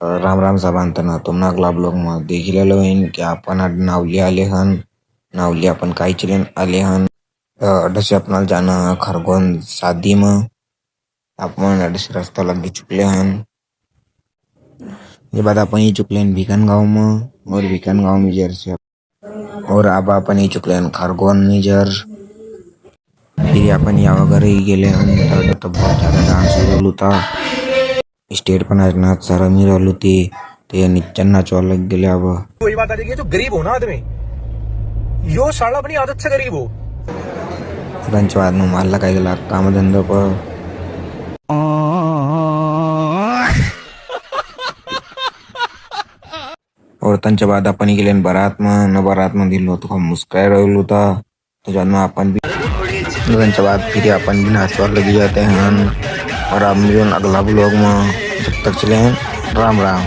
राम राम साबांतना तुम अगला ब्लॉग में देख लेलो हन कि अपन आज नावली आले हन। नावली अपन काई चलेन आले हन। अडसे अपना जाना खरगोन शादी में अपन अडसे रास्ता लगी चुकले हन। ये बाद अपन ही चुकले हन भिकन गांव में और भिकन गांव में जर से और अब अपन ही चुकले हन खरगोन में जर। फिर अपन या वगैरह ही गेले हन तो बहुत ज्यादा डांस हो रहलू था। स्टेट पर नाचना सारा मी रहलू थी तो ये निच्चन नाचवा लग गेले। अब वही बात आ जाएगी, जो गरीब हो ना आदमी, यो साला अपनी आदत से गरीब हो। त्यांच्या बाद मग मला काय गेला काम धंदा पर और त्यांच्या बाद आपण गेले बारात में न बारात में दिल तो मुस्काय रहलू था। तो जब अपन भी त्यांच्या बाद फिर अपन भी नाचवा लगी जाते हैं। और अब मिलन अगला ब्लॉग में, जब तक चले हैं राम राम।